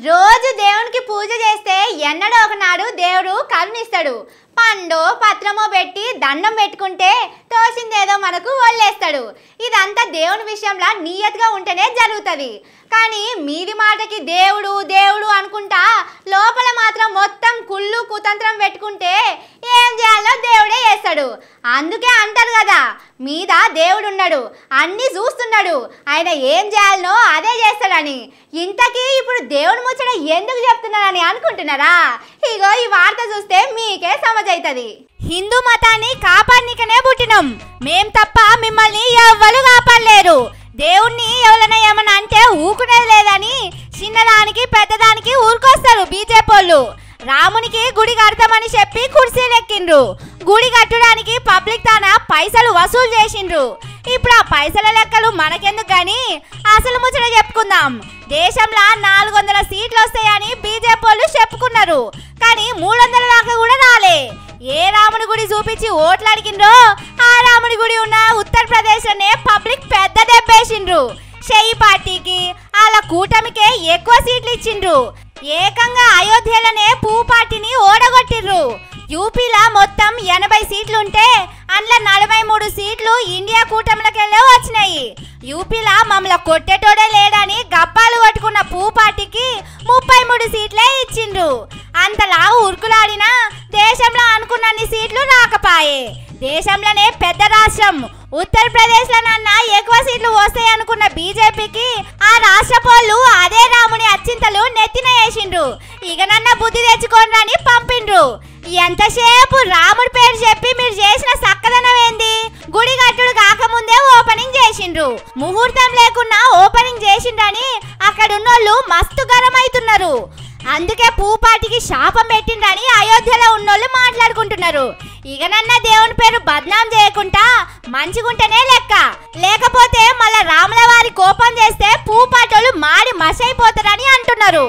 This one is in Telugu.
రోజు దేవునికి పూజ చేస్తే ఎన్నడో ఒకనాడు దేవుడు కరుణిస్తాడు. పండో పత్రమో పెట్టి దండం పెట్టుకుంటే తోసిందేదో మనకు వదిలేస్తాడు. ఇదంతా దేవుని విషయంలో నియతగా ఉంటేనే జరుగుతుంది. కానీ మీది మాటకి దేవుడు దేవుడు అనుకుంటా లోపల మాత్రం మొత్తం కుళ్ళు కుతంత్రం పెట్టుకుంటే ఏం చేయాలో దేవుడే చేస్తాడు. అందుకే అంటారు కదా, మీద దేవుడు ఉన్నాడు, అన్నీ చూస్తున్నాడు, ఆయన ఏం చేయాలనో అదే చేస్తాడని. ఇంతకీ ఇప్పుడు దేవుడు ముచ్చట ఎందుకు చెప్తున్నారని అనుకుంటున్నారా? ఇగో ఈ వార్త చూస్తే మీకే సమజైతది. హిందూ మతాన్ని కాపాడనికనే పుట్టినాం, మేం తప్ప మిమ్మల్ని ఎవ్వరు కాపాడలేరు. దేవుణ్ణి ఎవరైనా ఏమన్నా అంటే ఊకునేది లేదని చిన్నదానికి పెద్దదానికి ఊరుకొస్తారు బీజేపీ వాళ్ళు. రామునికి గుడి కడతామని చెప్పి కుర్చీలు ఎక్కిండ్రు. గుడి కట్టడానికి పబ్లిక్ తాన పైసలు వసూలు చేసిండ్రు. ఇప్పుడు ఆ పైసల లెక్కలు మనకెందుకు గాని అసలు ముచ్చట చెప్పుకుందాం. దేశంలో 400 సీట్లు వస్తాయని బీజేపీ వాళ్ళు చెప్పుకున్నారు, కానీ 300 దాకా కూడా రాలే. ఏ రాముడి గుడి చూపించి ఓట్లు అడిగిండ్రో ఆ రాముడి గుడి ఉన్న ఉత్తరప్రదేశ్ అనే పబ్లిక్ పెద్ద దెబ్బేసిండ్రు. షెయి పార్టీకి వాళ్ళ కూటమికే ఎక్కువ సీట్లు ఇచ్చిండ్రు. ఏకంగా అయోధ్యలోనే పువ్వు పార్టీని ఓడగొట్టిండ్రు. యూపీలో మొత్తం 80 సీట్లుంటే అందులో 43 సీట్లు ఇండియా కూటమిలకెళ్ళే వచ్చినాయి. యూపీలో మమ్మల్ని కొట్టేటోడే లేడని గప్పాలు కొట్టుకున్న పువ్వు పార్టీకి 33 సీట్లే ఇచ్చిండ్రు. అంతలా ఉరుకులాడినా దేశంలో అనుకున్నన్ని సీట్లు రాకపాయే. దేశంలోనే పెద్ద రాష్ట్రం ఉత్తరప్రదేశ్లోనన్నా ఎక్కువ సీట్లు వస్తాయనుకున్న బీజేపీకి ఆ రాష్ట్ర పోళ్ళు అదే రాముని అచ్చింతలు నెత్తిన వేసిండ్రు. ఇకనన్నా బుద్ధి తెచ్చుకోండి అని పంపిండ్రు. ఎంతసేపు రాముడి పేరు చెప్పి మీరు చేసిన సక్కదనం ఏంది? గుడి కట్టుడు కాకముందే ఓపెనింగ్ చేసిండ్రు. ముహూర్తం లేకున్నా ఓపెనింగ్ చేసిండ్రని అక్కడున్నోళ్ళు మస్తు గరం అవుతున్నారు. అందుకే పూపాటికి శాపం పెట్టిండ్రని అయోధ్యలో ఉన్నోళ్ళు మాట్లాడుకుంటున్నారు. ఇకనన్నా దేవుని పేరు బద్నాం చేయకుండా మంచిగుంటేనే లెక్క, లేకపోతే మళ్ళా రాముల వారి కోపం చేస్తే పూపాటోళ్ళు మాడి మసైపోతారని అంటున్నారు.